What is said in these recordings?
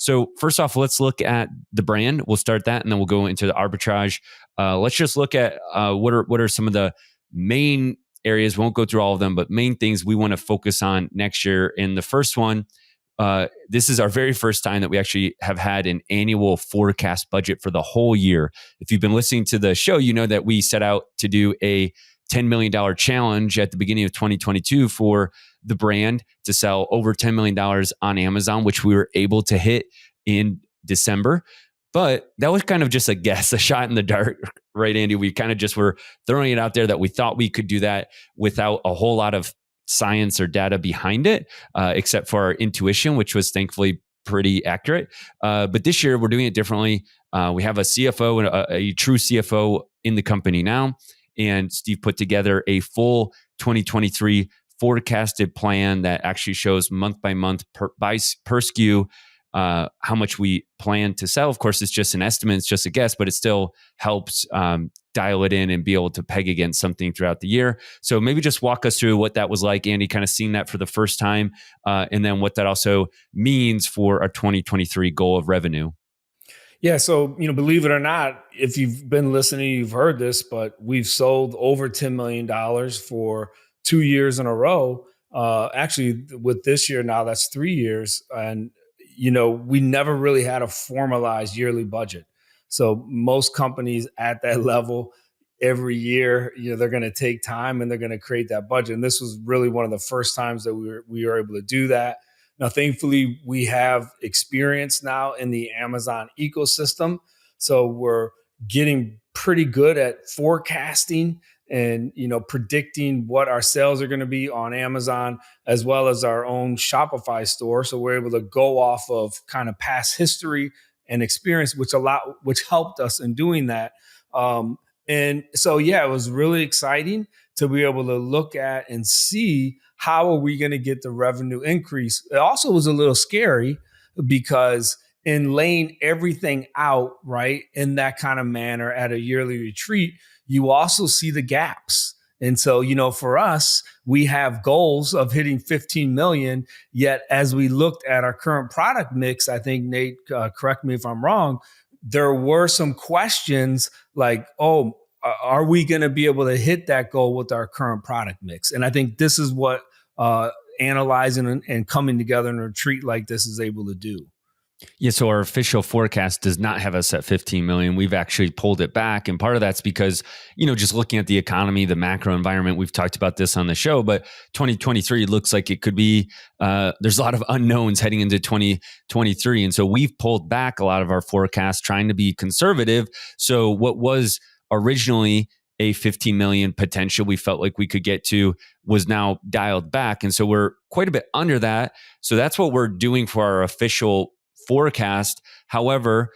So first off, let's look at the brand. We'll start that, and then we'll go into the arbitrage. Let's just look at what are some of the main areas. Won't go through all of them, but main things we want to focus on next year. And the first one, this is our very first time that we actually have had an annual forecast budget for the whole year. If you've been listening to the show, you know that we set out to do a $10 million challenge at the beginning of 2022 for the brand to sell over $10 million on Amazon, which we were able to hit in December. But that was kind of just a guess, a shot in the dark, right, Andy? We kind of just were throwing it out there that we thought we could do that without a whole lot of science or data behind it, except for our intuition, which was thankfully pretty accurate. But this year we're doing it differently. We have a CFO and a true CFO in the company now. And Steve put together a full 2023 forecasted plan that actually shows month by month per SKU how much we plan to sell. Of course, it's just an estimate, it's just a guess, but it still helps dial it in and be able to peg against something throughout the year. So maybe just walk us through what that was like, Andy, kind of seeing that for the first time, and then what that also means for our 2023 goal of revenue. Yeah. So, believe it or not, if you've been listening, you've heard this, but we've sold over $10 million for 2 years in a row. Actually, with this year now, that's 3 years. And, we never really had a formalized yearly budget. So most companies at that level, every year, they're going to take time and they're going to create that budget. And this was really one of the first times that we were able to do that. Now, thankfully, we have experience now in the Amazon ecosystem. So we're getting pretty good at forecasting and, predicting what our sales are going to be on Amazon, as well as our own Shopify store. So we're able to go off of kind of past history and experience, which helped us in doing that. And so, it was really exciting to be able to look at and see how are we going to get the revenue increase. It also was a little scary because in laying everything out, right, in that kind of manner at a yearly retreat, you also see the gaps. And so, for us, we have goals of hitting 15 million. Yet as we looked at our current product mix, I think, Nate, correct me if I'm wrong, there were some questions like, are we going to be able to hit that goal with our current product mix? And I think this is what analyzing and coming together in a retreat like this is able to do. Yeah, so our official forecast does not have us at 15 million. We've actually pulled it back. And part of that's because, just looking at the economy, the macro environment, we've talked about this on the show, but 2023 looks like it could be, there's a lot of unknowns heading into 2023. And so we've pulled back a lot of our forecasts, trying to be conservative. So what was originally a 15 million potential we felt like we could get to was now dialed back. And so we're quite a bit under that. So that's what we're doing for our official forecast. However,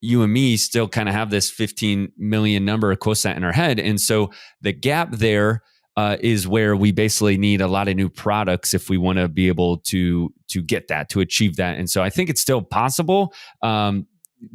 you and me still kind of have this 15 million number close that in our head. And so the gap there is where we basically need a lot of new products if we want to be able to get that, to achieve that. And so I think it's still possible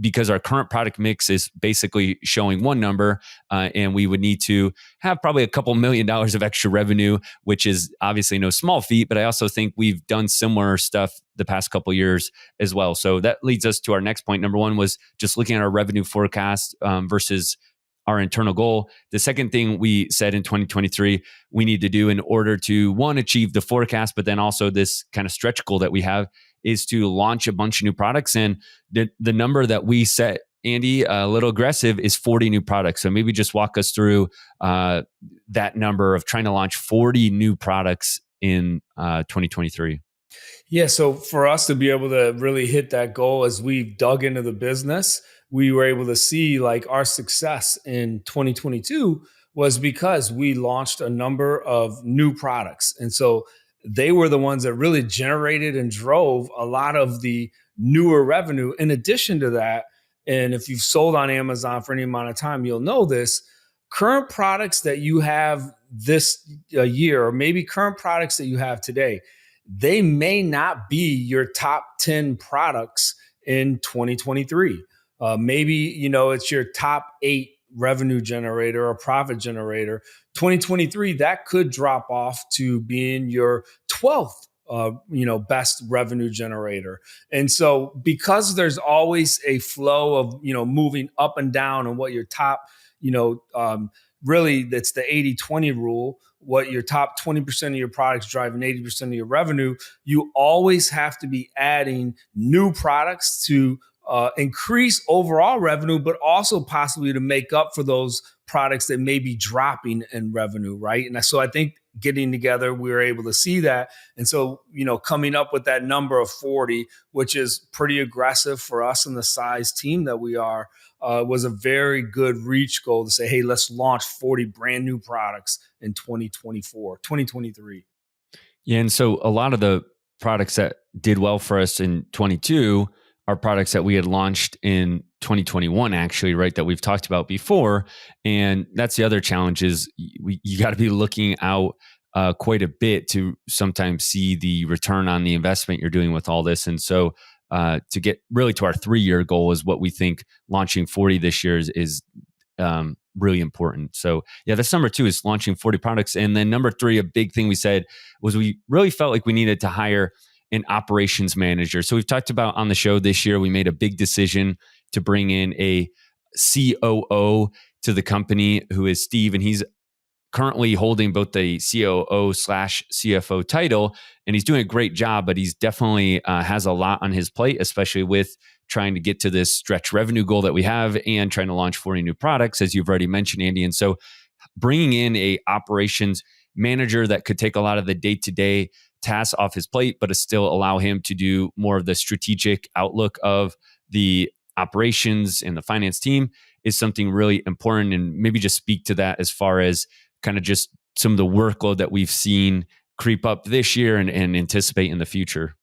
because our current product mix is basically showing one number, and we would need to have probably a couple $1 million of extra revenue, which is obviously no small feat, but I also think we've done similar stuff the past couple of years as well. So that leads us to our next point. Number one was just looking at our revenue forecast versus our internal goal. The second thing we said in 2023, we need to do in order to, one, achieve the forecast, but then also this kind of stretch goal that we have is to launch a bunch of new products. And the number that we set, Andy, a little aggressive, is 40 new products. So maybe just walk us through that number of trying to launch 40 new products in 2023. Yeah. So for us to be able to really hit that goal, as we've dug into the business, we were able to see like our success in 2022 was because we launched a number of new products. And so they were the ones that really generated and drove a lot of the newer revenue. In addition to that, and if you've sold on Amazon for any amount of time, you'll know this, current products that you have this year, or maybe current products that you have today, they may not be your top 10 products in 2023. Maybe, it's your top 8 revenue generator or profit generator. 2023, that could drop off to being your 12th best revenue generator. And so because there's always a flow of, moving up and down and what your top, really that's the 80-20 rule, what your top 20% of your products driving 80% of your revenue, you always have to be adding new products to increase overall revenue, but also possibly to make up for those products that may be dropping in revenue, right? And so I think getting together, we were able to see that. And so, coming up with that number of 40, which is pretty aggressive for us and the size team that we are, was a very good reach goal to say, hey, let's launch 40 brand new products in 2023. Yeah. And so a lot of the products that did well for us in 22 are products that we had launched in 2021, actually, right? That we've talked about before. And that's the other challenge is you got to be looking out quite a bit to sometimes see the return on the investment you're doing with all this. And so to get really to our 3-year goal is what we think launching 40 this year is really important. So yeah, that's number 2 is launching 40 products. And then number 3, a big thing we said was we really felt like we needed to hire an operations manager. So we've talked about on the show this year, we made a big decision to bring in a COO to the company who is Steve, and he's currently holding both the COO/CFO title, and he's doing a great job, but he's definitely has a lot on his plate, especially with trying to get to this stretch revenue goal that we have and trying to launch 40 new products, as you've already mentioned, Andy. And so bringing in a operations manager that could take a lot of the day-to-day tasks off his plate, but still allow him to do more of the strategic outlook of the operations and the finance team is something really important. And maybe just speak to that as far as kind of just some of the workload that we've seen creep up this year and anticipate in the future.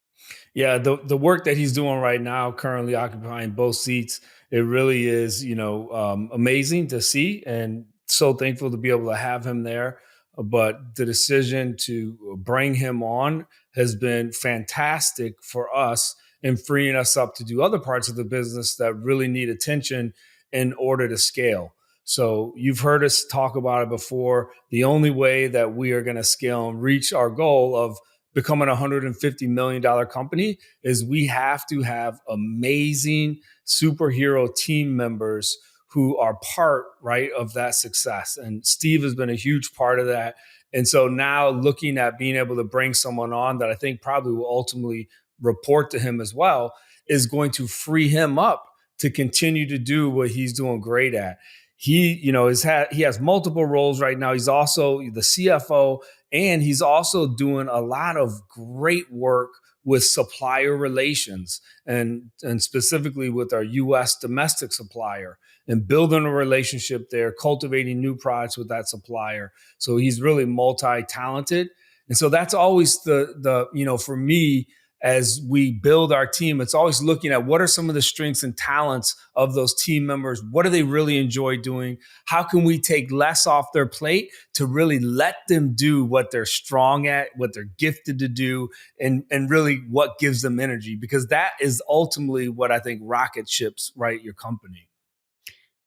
Yeah, the work that he's doing right now, currently occupying both seats, it really is, amazing to see, and so thankful to be able to have him there. But the decision to bring him on has been fantastic for us in freeing us up to do other parts of the business that really need attention in order to scale. So you've heard us talk about it before. The only way that we are going to scale and reach our goal of becoming a $150 million company is we have to have amazing superhero team members who are part, right, of that success. And Steve has been a huge part of that. And so now looking at being able to bring someone on that I think probably will ultimately report to him as well is going to free him up to continue to do what he's doing great at. He, he has multiple roles right now. He's also the CFO, and he's also doing a lot of great work with supplier relations and specifically with our U.S. domestic supplier and building a relationship there, cultivating new products with that supplier. So he's really multi-talented. And so that's always the for me, as we build our team, it's always looking at what are some of the strengths and talents of those team members? What do they really enjoy doing? How can we take less off their plate to really let them do what they're strong at, what they're gifted to do, and really what gives them energy? Because that is ultimately what I think rocket ships, right, your company.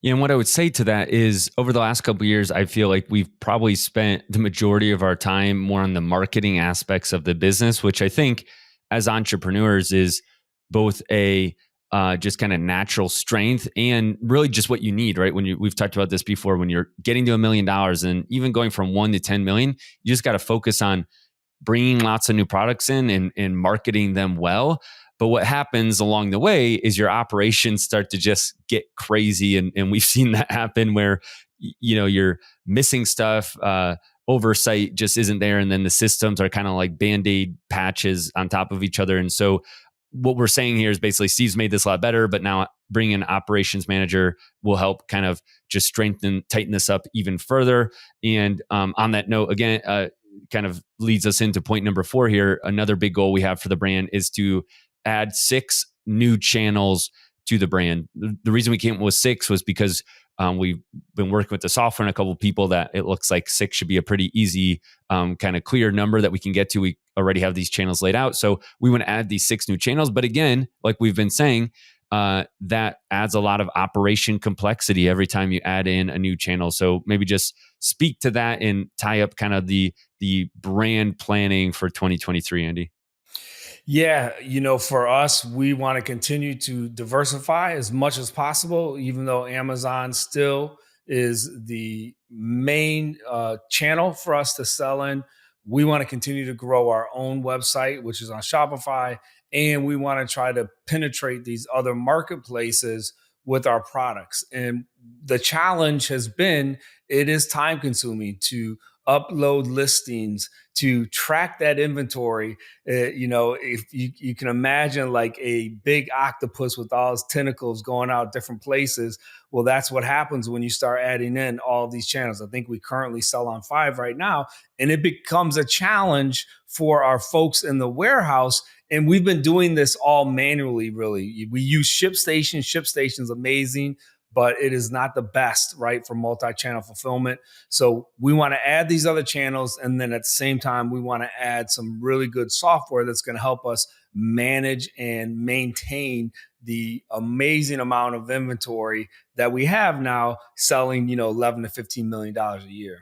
Yeah, and what I would say to that is over the last couple of years, I feel like we've probably spent the majority of our time more on the marketing aspects of the business, which I think as entrepreneurs is both a just kind of natural strength and really just what you need, right? We've talked about this before, when you're getting to $1 million and even going from 1 to 10 million, you just got to focus on bringing lots of new products in and marketing them well. But what happens along the way is your operations start to just get crazy. And we've seen that happen where, you're missing stuff. Oversight just isn't there. And then the systems are kind of like Band-Aid patches on top of each other. And so what we're saying here is basically Steve's made this a lot better, but now bringing an operations manager will help kind of just tighten this up even further. And on that note, again, kind of leads us into point number 4 here. Another big goal we have for the brand is to add 6 new channels to the brand. The reason we came up with 6 was because we've been working with the software and a couple of people that it looks like 6 should be a pretty easy, kind of clear number that we can get to. We already have these channels laid out. So we want to add these 6 new channels. But again, like we've been saying, that adds a lot of operation complexity every time you add in a new channel. So maybe just speak to that and tie up kind of the brand planning for 2023, Andy. Yeah, for us, we want to continue to diversify as much as possible, even though Amazon still is the main channel for us to sell in. We want to continue to grow our own website, which is on Shopify, and we want to try to penetrate these other marketplaces with our products. And the challenge has been it is time consuming to upload listings, to track that inventory. If you can imagine like a big octopus with all its tentacles going out different places, well, that's what happens when you start adding in all these channels. I think we currently sell on 5 right now, and it becomes a challenge for our folks in the warehouse. And we've been doing this all manually, really. We use ShipStation. ShipStation's amazing, but it is not the best, right, for multi-channel fulfillment. So we want to add these other channels. And then at the same time, we want to add some really good software that's going to help us manage and maintain the amazing amount of inventory that we have now selling, 11 to $15 million a year.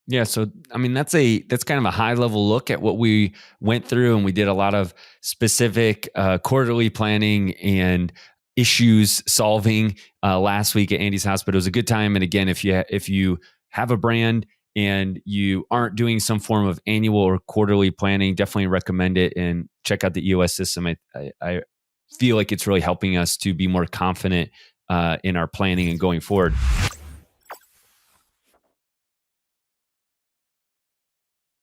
Yeah, so I mean that's kind of a high level look at what we went through, and we did a lot of specific quarterly planning and issues solving last week at Andy's house. But it was a good time. And again, if you have a brand and you aren't doing some form of annual or quarterly planning, definitely recommend it and check out the EOS system. I feel like it's really helping us to be more confident in our planning and going forward.